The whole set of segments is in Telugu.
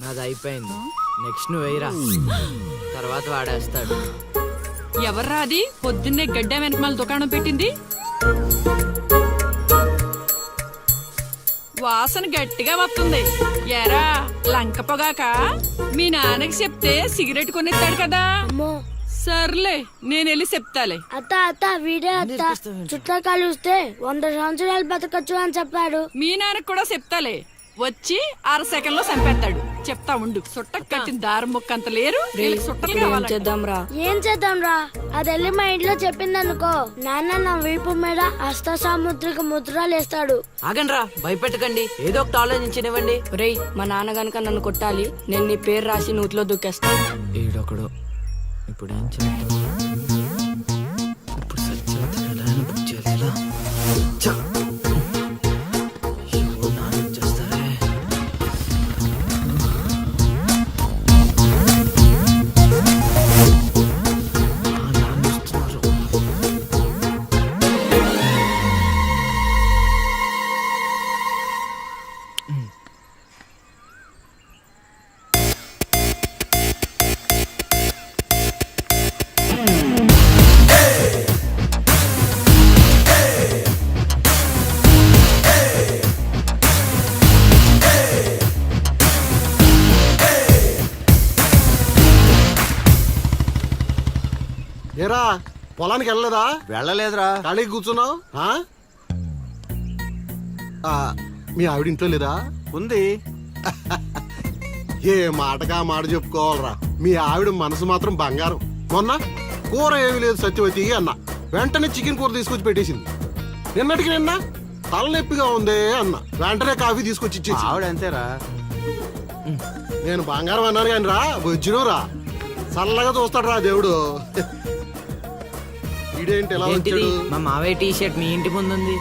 నాది అయిపోయింది. నెక్స్ట్ నువ్వు వేయరా, తర్వాత వాడేస్తాడు. ఎవర్రా అది పొద్దున్నే గడ్డ వెనకమాల దుకాణం పెట్టింది? వాసన గట్టిగా వస్తుంది. ఎరా లంక పొగాక? మీ నాన్నకి చెప్తే సిగరెట్ కొనిస్తాడు కదా. సర్లే నేను వెళ్ళి చెప్తాలే. అత్త అత్త వీడే అత్త చుట్టూ కలిస్తే 100 సంవత్సరాలు బతకచ్చు అని చెప్పాడు. మీ నాన్నకి కూడా చెప్తాలే, వచ్చి 6 సెకండ్లో చంపేస్తాడు. చెప్తా ఉండు. సుట్ట కట్టిన దారం ముక్క అంత లేరు. ఏం చేద్దాం రా? అది వెళ్ళి మా ఇంట్లో చెప్పింది అనుకో, నాన్న నా వీపు మీద హస్త సాముద్రిక ముద్రలు వేస్తాడు. ఆగండి రా, భయపెట్టకండి, ఏదో ఒకటి ఆలోచించనివ్వండి. రేయ్, మా నాన్న గనక నన్ను కొట్టాలి, నేను నీ పేరు రాసి నూతిలో దూకేస్తాను. ఈడొకడు. ఇప్పుడు ఏం చేద్దాం? ఇప్పుడు సత్యవతి ఎలా బుక్ చేయాలి? ఏరా పొలానికి వెళ్ళలేదా? వెళ్ళలేదురా. ఖాళీకి కూర్చున్నావు? మీ ఆవిడ ఇంట్లో లేదా? ఉంది. ఏ మాటగా మాట చెప్పుకోవాలరా, మీ ఆవిడ మనసు మాత్రం బంగారం. మొన్న కూర ఏమి లేదు సత్యవతి అన్న, వెంటనే చికెన్ కూర తీసుకొచ్చి పెట్టేసింది. నిన్నటికి నిన్న తలనొప్పిగా ఉంది అన్న, వెంటనే కాఫీ తీసుకొచ్చి ఇచ్చేసి. ఆవిడ అంతేరా. నేను బంగారం అన్నాను కానీ రా, వచ్చినవురా, చల్లగా చూస్తాడు రా దేవుడు. ఇదేంటి ఎలా వచ్చాడు? మా మావయ్య టీ షర్ట్ మీ ఇంటి ముందుంది.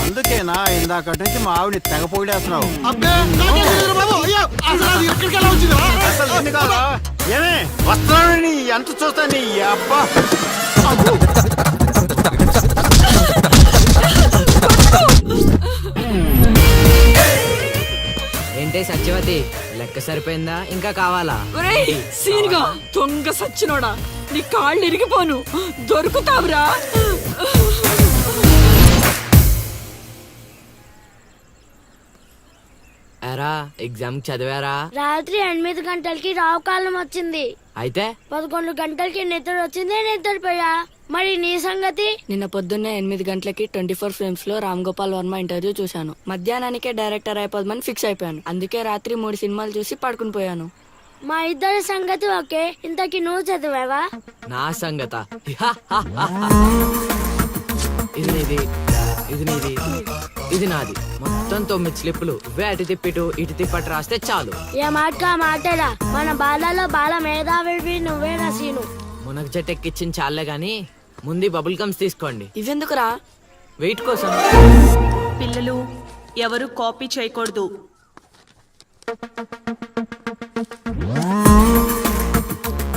అందుకేనా ఇందాకటి నుంచి మా ఆవిడని తెగ పొగిడేస్తున్నావు? ఏమే వస్తున్నాను, ఎంత చూస్తాను నీ అబ్బా. ఏంటే సత్యవతి, లెక్క సరిపోయిందా? ఇంకా కావాలా? సీన్గా దొంగ సచ్చినోడా, నీ కాళ్ళు ఇరిగిపోను, దొరుకుతావురా. ఎరా ఎగ్జామ్ చదివారా? రాత్రి 8 గంటలకి రావు కాలం వచ్చింది. అయితే 11 గంటలకి నిద్ర వచ్చింది, నిద్రపోయా. మరి నీ సంగతి? నిన్న పొద్దున్నే 8 గంటలకి 24 ఫ్రేమ్స్ లో రామ్ గోపాల్ వర్మ ఇంటర్వ్యూ చూశాను. మధ్యాహ్నానికే డైరెక్టర్ అయిపోదామని ఫిక్స్ అయిపోయాను. అందుకే రాత్రి 3 సినిమాలు చూసి పడుకుని పోయాను. మా ఇద్దరి సంగతి ఓకే. ఇంతకి నువ్వు చదివావా? నా సంగత ఇది నీది, ఇది నీది, ఇది నాది. మొత్తం 9 స్లిప్పులు. ఇవే అటు తిప్పిటు ఇటు తిప్పటి రాస్తే చాలు. ఏ మాటగా మాటేరా, మన బాలలో బాల మేధావి నువ్వే నసీను. మునగ చెట్టు ఎక్కిచ్చిన చాలే గాని ముందు బబుల్ గమ్స్ తీసుకోండి. ఇవెందుకురా? వెయిట్ కోసం. పిల్లలు ఎవరు కాపీ చేయకూడదు.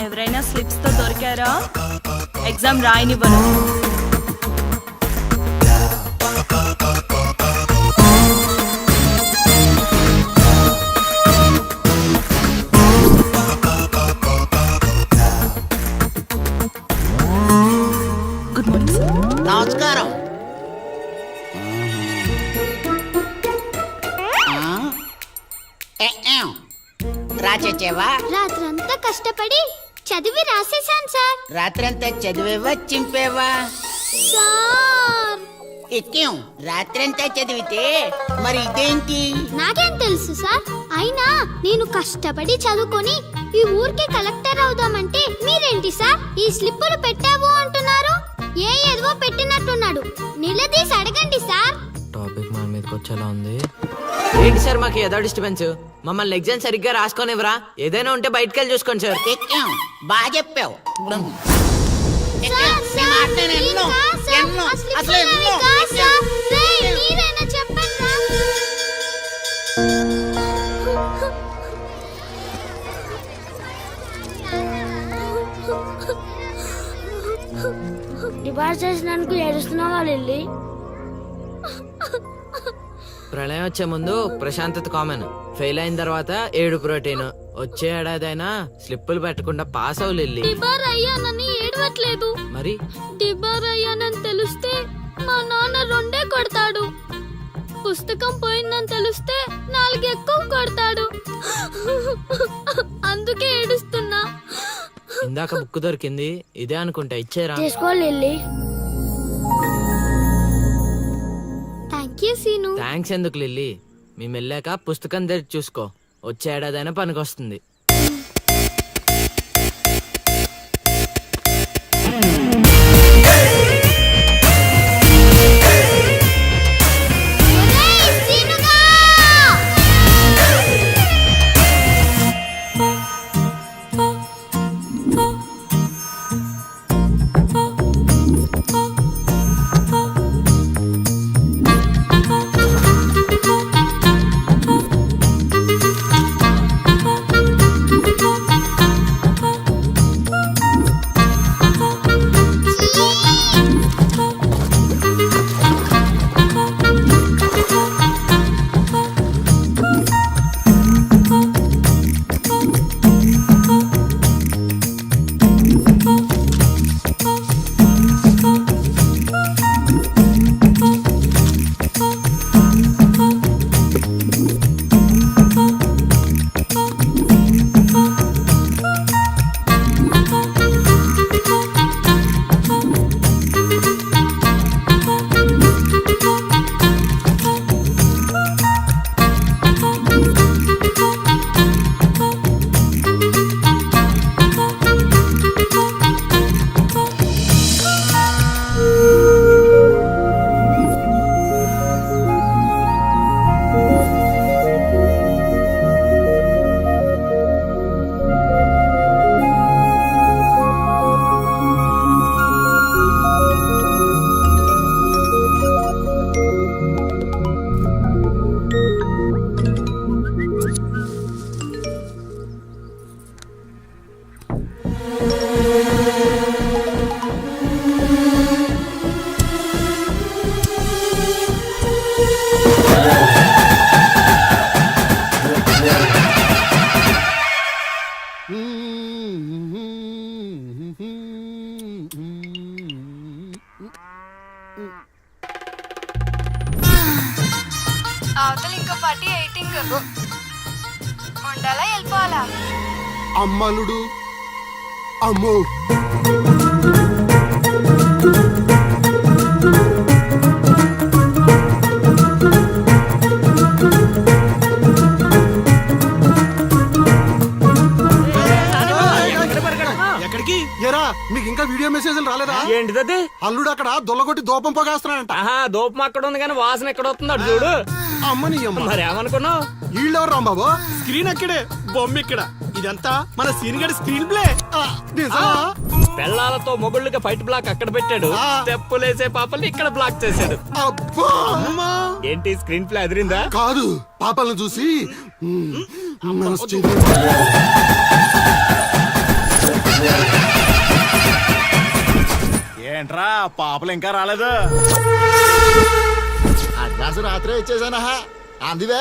ఎవరైనా స్లిప్స్ తో దొరికారా? ఎగ్జామ్ రాయనివ్వను. Good morning sir. నమస్కారం. రాచేవా? రాత్రంతా కష్టపడి చదివి రాసేసాను సార్. రాత్రంతా చదివేవా చింపేవా? సార్ ఎక్కేం రాత్రంతా చదివితే మరి ఇదేంటి? నాకేం తెలుసు సార్. అయినా నేను కష్టపడి చదువుకొని ఈ ఊరికి కలెక్టర్ అవుదామంటే మీరేంటి సార్ ఈ స్లిప్పులు పెట్టావు అంటున్నారు? ఏ ఏదో పెట్టినట్టున్నాడు. నిలదీసి అడగండి సార్. టాపిక్ మన మీదకి వచ్చేలా ఉంది. ఏంటి సార్ మాకు ఏదో డిస్టర్బెన్స్? మమ్మల్ని ఎగ్జామ్ సరిగ్గా రాసుకోనివ్వరా? ఏదైనా ఉంటే బయటకు వెళ్ళి చూసుకోండి సార్. ఎక్కేం బాగా చెప్పావు. సిఫార్సు చేసినందుకు ఏడుస్తున్నావా లిల్లీ? ప్రళయం వచ్చే ముందు ప్రశాంతత కామన్, ఫెయిల్ అయిన తర్వాత ఏడు ప్రోటీన్. వచ్చే ఏడాదైనా స్లిప్పులు పెట్టకుండా పాస్ అవ్వలేదు. డిబార్ అయ్యానని ఏడవట్లేదు. మరి డిబార్ అయ్యానని తెలిస్తే మా నాన్న 2 కొడతాడు. పుస్తకం పోయిందని తెలిస్తే 4 ఎక్కువ కొడతాడు. అందుకే ఏడుస్తున్నా. ఇందాక బుక్ దొరికింది, ఇదే అనుకుంటా, ఇచ్చేరా. తీసుకో Lily. Thank you Seenu. Thanks ఎందుకు లిల్లీ, మేము వెళ్ళాక పుస్తకం తెరిచి చూసుకో, వచ్చే ఏడాదైనా పనికొస్తుంది. ఒరేయ్ సీనుగా! అవతల ఇంకో పార్టీ 18 ఉండాలా వెళ్ళిపోవాలా? అమ్మలుడు అమ్మో. ఎక్కడికి? ఏరా మీకు ఇంకా వీడియో మెసేజ్లు రాలేదా? ఏంటిదది? అల్లుడు అక్కడ దొల్లగొట్టి దూపం పొగేస్తున్నాడంట. ఆహా, దూపం అక్కడ ఉంది కానీ వాసన ఎక్కడ వస్తుంది అటు చూడు. అమ్మని అమ్మ, మరి ఏమనుకున్నావు? వీళ్ళెవరు రాంబాబు? స్క్రీన్ అక్కడే, బొమ్మ ఇక్కడ. ఇదంతా మన సీన్ గడి స్క్రీన్ ప్లే. నిజమా? పెళ్ళాలతో మొగుళ్ళుగా ఫైట్ బ్లాక్ అక్కడ పెట్టాడు, తెప్పులేసే పాపల్ని ఇక్కడ బ్లాక్ చేశాడు. అబ్బా! ఏంటి స్క్రీన్ ప్లే అదిరిందా? కాదు, పాపలను చూసి మనసు చెంది. ఏంట్రా పాపలు ఇంకా రాలేదు? అడ్వాన్స్ రాత్రే ఇచ్చేసానా? అందివే